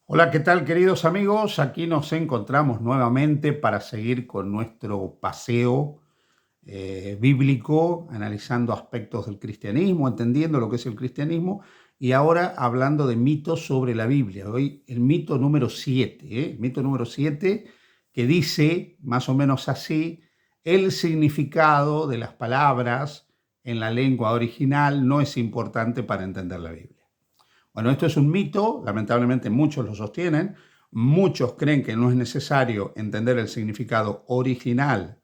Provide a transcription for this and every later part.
Hola, ¿qué tal, queridos amigos? Aquí nos encontramos nuevamente para seguir con nuestro paseo bíblico, analizando aspectos del cristianismo, entendiendo lo que es el cristianismo y ahora hablando de mitos sobre la Biblia. Hoy el mito número 7, el mito número 7 que dice más o menos así: el significado de las palabras en la lengua original no es importante para entender la Biblia. Bueno, esto es un mito, lamentablemente muchos lo sostienen, muchos creen que no es necesario entender el significado original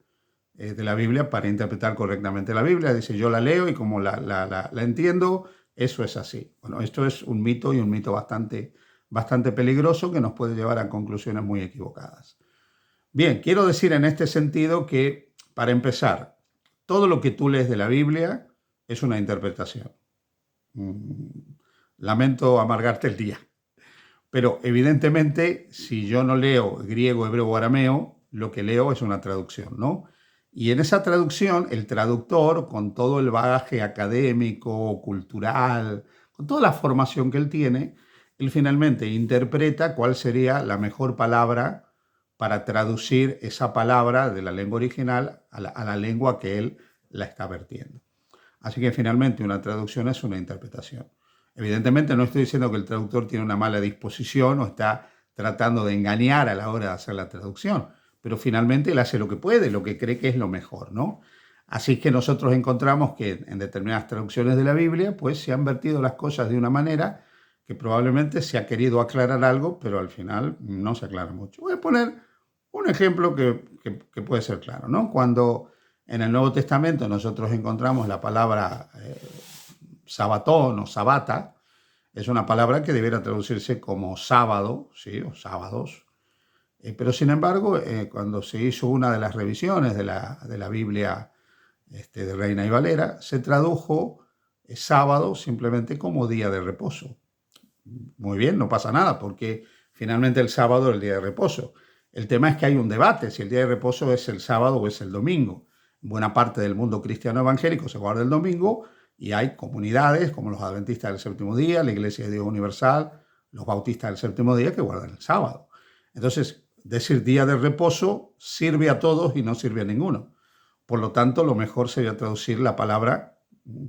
de la Biblia para interpretar correctamente la Biblia. Dice, yo la leo y como la entiendo, eso es así. Bueno, esto es un mito y un mito bastante peligroso que nos puede llevar a conclusiones muy equivocadas. Bien, quiero decir en este sentido que, para empezar, todo lo que tú lees de la Biblia es una interpretación. Mm, Lamento amargarte el día. Pero evidentemente, si yo no leo griego, hebreo o arameo, lo que leo es una traducción, ¿no? Y en esa traducción, el traductor, con todo el bagaje académico, cultural, con toda la formación que él tiene, él finalmente interpreta cuál sería la mejor palabra para traducir esa palabra de la lengua original a la lengua que él la está vertiendo. Así que finalmente una traducción es una interpretación. Evidentemente no estoy diciendo que el traductor tiene una mala disposición o está tratando de engañar a la hora de hacer la traducción, pero finalmente él hace lo que puede, lo que cree que es lo mejor, ¿no? Así que nosotros encontramos que en determinadas traducciones de la Biblia, pues se han vertido las cosas de una manera que probablemente se ha querido aclarar algo, pero al final no se aclara mucho. Voy a poner un ejemplo que puede ser claro, ¿no? Cuando en el Nuevo Testamento nosotros encontramos la palabra sabatón o sabata, es una palabra que debiera traducirse como sábado, ¿sí? O sábados. Pero sin embargo, cuando se hizo una de las revisiones de la Biblia de Reina y Valera, se tradujo sábado simplemente como día de reposo. Muy bien, no pasa nada, porque finalmente el sábado es el día de reposo. El tema es que hay un debate si el día de reposo es el sábado o es el domingo. Buena parte del mundo cristiano evangélico se guarda el domingo y hay comunidades como los adventistas del séptimo día, la Iglesia de Dios Universal, los bautistas del séptimo día que guardan el sábado. Entonces, decir día de reposo sirve a todos y no sirve a ninguno. Por lo tanto, lo mejor sería traducir la palabra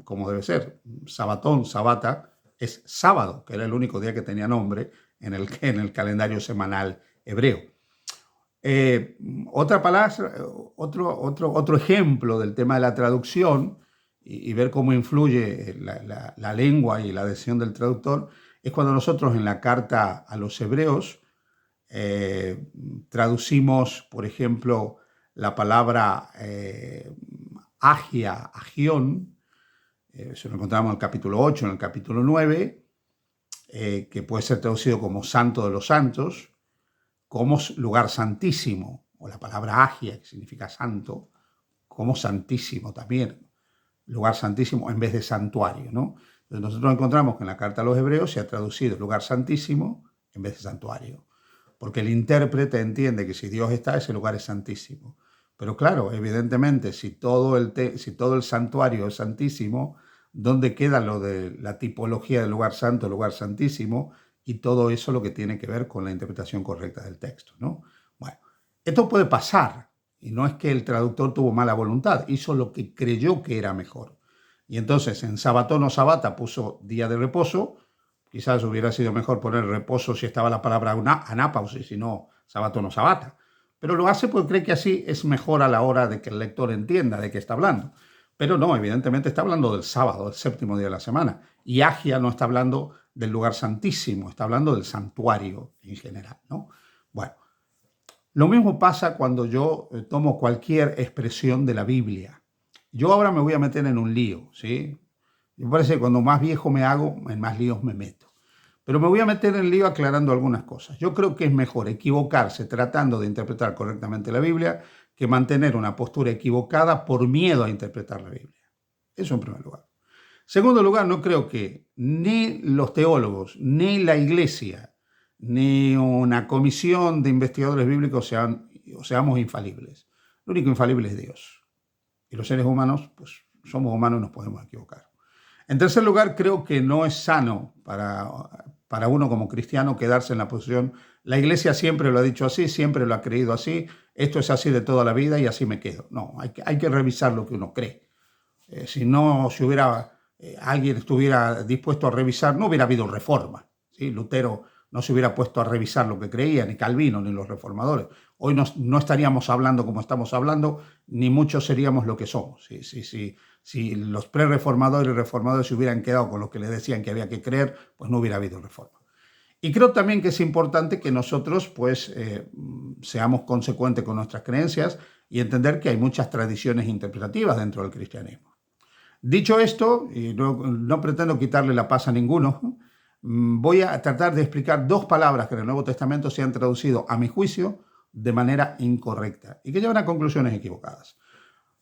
como debe ser. Sabatón, sabata, es sábado, que era el único día que tenía nombre en el calendario semanal hebreo. Eh, Otra palabra, otro ejemplo del tema de la traducción y ver cómo influye la lengua y la decisión del traductor es cuando nosotros en la carta a los hebreos eh, traducimos, por ejemplo, la palabra agia, agión, eso lo encontramos en el capítulo 8, en el capítulo 9, que puede ser traducido como santo de los santos, como lugar santísimo, o la palabra agia, que significa santo, como santísimo también, lugar santísimo en vez de santuario, ¿no? Entonces nosotros encontramos que en la carta a los hebreos se ha traducido lugar santísimo en vez de santuario, porque el intérprete entiende que si Dios está, ese lugar es santísimo. Pero claro, evidentemente, si todo el santuario es santísimo, ¿dónde queda lo de la tipología del lugar santo, lugar santísimo? Y todo eso lo que tiene que ver con la interpretación correcta del texto, ¿no? Bueno, esto puede pasar, y no es que el traductor tuvo mala voluntad, hizo lo que creyó que era mejor. Y entonces en sabatón o sabata puso día de reposo. Quizás hubiera sido mejor poner reposo si estaba la palabra anapausis, si no sabatón o sabata. Pero lo hace porque cree que así es mejor a la hora de que el lector entienda de qué está hablando. Pero no, evidentemente está hablando del sábado, el séptimo día de la semana. Y Agia no está hablando del lugar santísimo, está hablando del santuario en general, ¿no? Bueno, lo mismo pasa cuando yo tomo cualquier expresión de la Biblia. Yo ahora me voy a meter en un lío, ¿sí? Me parece que cuando más viejo me hago, en más líos me meto. Pero me voy a meter en lío aclarando algunas cosas. Yo creo que es mejor equivocarse tratando de interpretar correctamente la Biblia que mantener una postura equivocada por miedo a interpretar la Biblia. Eso en primer lugar. Segundo lugar, no creo que ni los teólogos, ni la iglesia, ni una comisión de investigadores bíblicos seamos infalibles. Lo único infalible es Dios. Y los seres humanos, pues somos humanos y nos podemos equivocar. En tercer lugar, creo que no es sano para uno como cristiano quedarse en la posición, la iglesia siempre lo ha dicho así, siempre lo ha creído así, esto es así de toda la vida y así me quedo. No, hay que revisar lo que uno cree. Si no, si hubiera, alguien estuviera dispuesto a revisar, no hubiera habido reforma. ¿Sí? Lutero no se hubiera puesto a revisar lo que creía, ni Calvino, ni los reformadores. Hoy no estaríamos hablando como estamos hablando, ni muchos seríamos lo que somos. Si los pre-reformadores y reformadores se hubieran quedado con lo que les decían que había que creer, pues no hubiera habido reforma. Y creo también que es importante que nosotros pues seamos consecuentes con nuestras creencias y entender que hay muchas tradiciones interpretativas dentro del cristianismo. Dicho esto, y no pretendo quitarle la paz a ninguno, voy a tratar de explicar dos palabras que en el Nuevo Testamento se han traducido, a mi juicio, de manera incorrecta y que llevan a conclusiones equivocadas.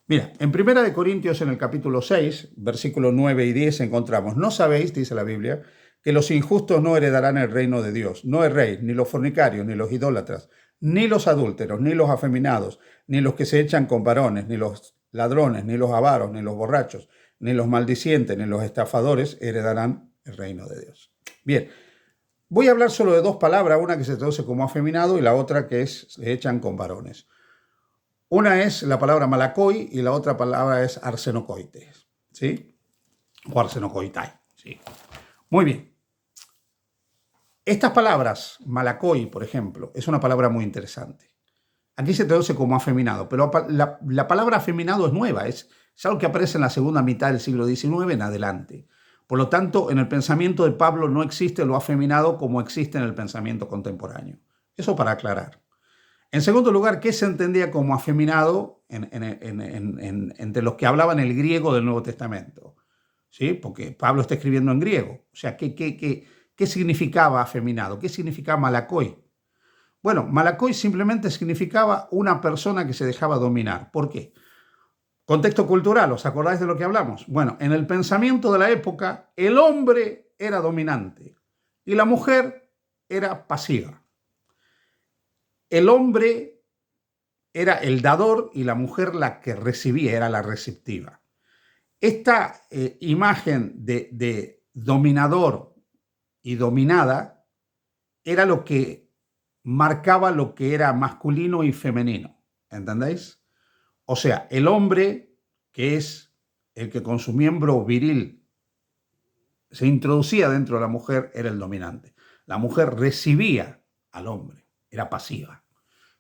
Mira, en 1 Corintios, en el capítulo 6, versículos 9 y 10, encontramos: no sabéis, dice la Biblia, que los injustos no heredarán el reino de Dios. No erréis, ni los fornicarios, ni los idólatras, ni los adúlteros, ni los afeminados, ni los que se echan con varones, ni los ladrones, ni los avaros, ni los borrachos, ni los maldicientes, ni los estafadores heredarán el reino de Dios. Bien, voy a hablar solo de dos palabras, una que se traduce como afeminado y la otra que es se echan con varones. Una es la palabra malakoi y la otra palabra es arsenokoites, ¿sí? O arsenokoitai, ¿sí? Muy bien. Estas palabras, malakoi, por ejemplo, es una palabra muy interesante. Aquí se traduce como afeminado, pero la palabra afeminado es nueva, es algo que aparece en la segunda mitad del siglo XIX en adelante. Por lo tanto, en el pensamiento de Pablo no existe lo afeminado como existe en el pensamiento contemporáneo. Eso para aclarar. En segundo lugar, ¿qué se entendía como afeminado entre los que hablaban el griego del Nuevo Testamento? ¿Sí? Porque Pablo está escribiendo en griego. O sea, ¿qué significaba afeminado? ¿Qué significaba malakoi? Bueno, malakoi simplemente significaba una persona que se dejaba dominar. ¿Por qué? Contexto cultural, ¿os acordáis de lo que hablamos? Bueno, en el pensamiento de la época, el hombre era dominante y la mujer era pasiva. El hombre era el dador y la mujer la que recibía, era la receptiva. Esta imagen de dominador y dominada era lo que marcaba lo que era masculino y femenino, ¿entendéis? O sea, el hombre, que es el que con su miembro viril se introducía dentro de la mujer, era el dominante. La mujer recibía al hombre, era pasiva.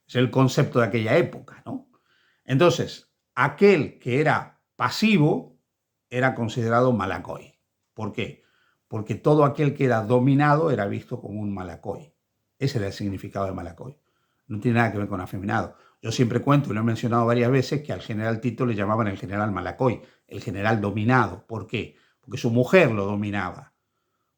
Es el concepto de aquella época, ¿no? Entonces, aquel que era pasivo era considerado malakoi. ¿Por qué? Porque todo aquel que era dominado era visto como un malakoi. Ese era el significado de malakoi. No tiene nada que ver con afeminado. Yo siempre cuento, y lo he mencionado varias veces, que al general Tito le llamaban el general malakoi, el general dominado. ¿Por qué? Porque su mujer lo dominaba.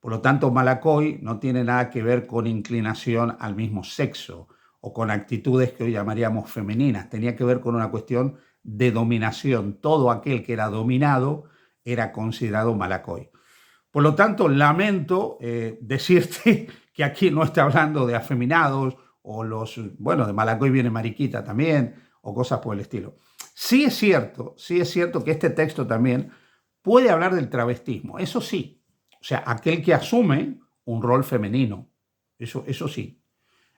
Por lo tanto, malakoi no tiene nada que ver con inclinación al mismo sexo o con actitudes que hoy llamaríamos femeninas. Tenía que ver con una cuestión de dominación. Todo aquel que era dominado era considerado malakoi. Por lo tanto, lamento decirte que aquí no está hablando de afeminados o de malakoi viene mariquita también o cosas por el estilo. Sí es cierto que este texto también puede hablar del travestismo, eso sí. O sea, aquel que asume un rol femenino, eso sí.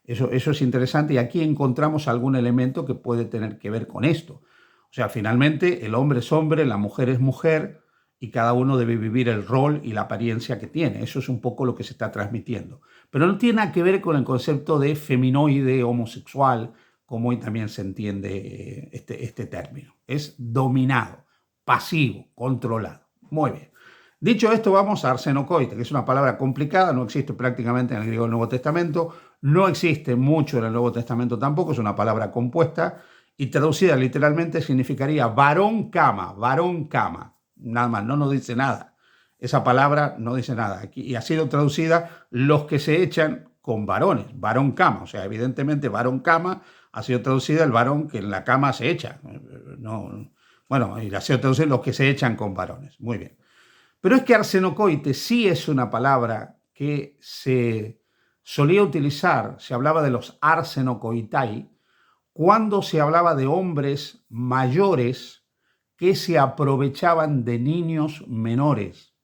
Eso es interesante y aquí encontramos algún elemento que puede tener que ver con esto. O sea, finalmente el hombre es hombre, la mujer es mujer y cada uno debe vivir el rol y la apariencia que tiene. Eso es un poco lo que se está transmitiendo. Pero no tiene nada que ver con el concepto de feminoide, homosexual, como hoy también se entiende este término. Es dominado, pasivo, controlado. Muy bien. Dicho esto, vamos a arsenokoite, que es una palabra complicada, no existe prácticamente en el griego del Nuevo Testamento, no existe mucho en el Nuevo Testamento tampoco, es una palabra compuesta y traducida literalmente significaría varón cama, nada más, no nos dice nada. Esa palabra no dice nada. Aquí, y ha sido traducida los que se echan con varones, varón cama, o sea, evidentemente varón cama ha sido traducida el varón que en la cama se echa. Bueno, y ha sido traducida los que se echan con varones. Muy bien. Pero es que arsenokoite sí es una palabra que se solía utilizar, se hablaba de los arsenokoitai, cuando se hablaba de hombres mayores que se aprovechaban de niños menores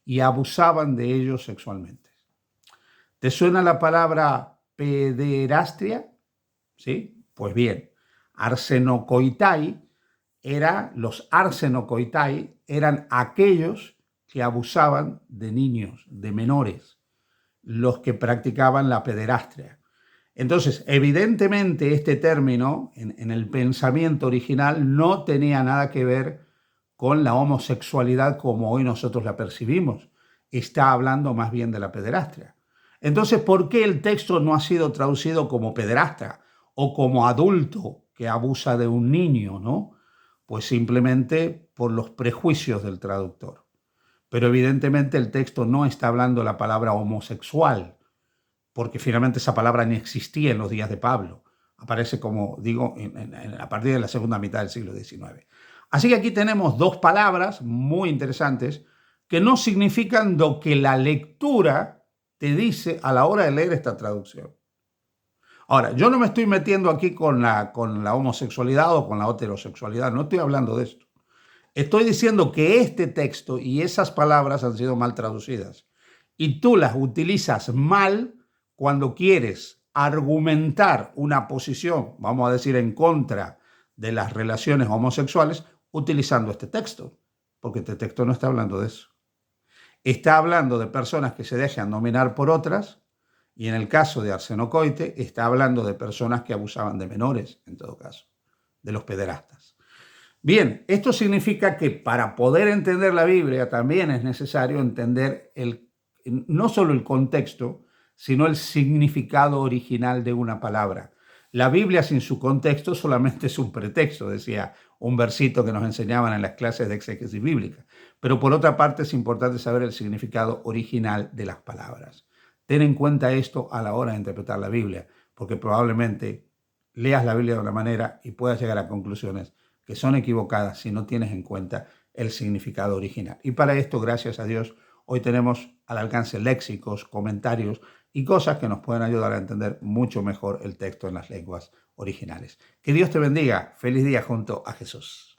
y abusaban de ellos sexualmente. ¿Te suena la palabra pederastia? ¿Sí? Pues bien, arsenokoitai los arsenokoitai eran aquellos que abusaban de niños, de menores, los que practicaban la pederastia. Entonces, evidentemente este término en el pensamiento original no tenía nada que ver con la homosexualidad como hoy nosotros la percibimos. Está hablando más bien de la pederastia. Entonces, ¿por qué el texto no ha sido traducido como pederasta o como adulto que abusa de un niño, ¿no? Pues simplemente por los prejuicios del traductor. Pero evidentemente el texto no está hablando la palabra homosexual, porque finalmente esa palabra ni existía en los días de Pablo. Aparece, como digo, a partir de la segunda mitad del siglo XIX. Así que aquí tenemos dos palabras muy interesantes que no significan lo que la lectura te dice a la hora de leer esta traducción. Ahora, yo no me estoy metiendo aquí con la homosexualidad o con la heterosexualidad, no estoy hablando de esto. Estoy diciendo que este texto y esas palabras han sido mal traducidas y tú las utilizas mal cuando quieres argumentar una posición, vamos a decir, en contra de las relaciones homosexuales utilizando este texto, porque este texto no está hablando de eso. Está hablando de personas que se dejan dominar por otras y en el caso de Arseno Coite está hablando de personas que abusaban de menores, en todo caso, de los pederastas. Bien, esto significa que para poder entender la Biblia también es necesario entender no solo el contexto, sino el significado original de una palabra. La Biblia sin su contexto solamente es un pretexto, decía un versito que nos enseñaban en las clases de exégesis bíblica. Pero por otra parte es importante saber el significado original de las palabras. Ten en cuenta esto a la hora de interpretar la Biblia, porque probablemente leas la Biblia de una manera y puedas llegar a conclusiones que son equivocadas si no tienes en cuenta el significado original. Y para esto, gracias a Dios, hoy tenemos al alcance léxicos, comentarios y cosas que nos pueden ayudar a entender mucho mejor el texto en las lenguas originales. Que Dios te bendiga. Feliz día junto a Jesús.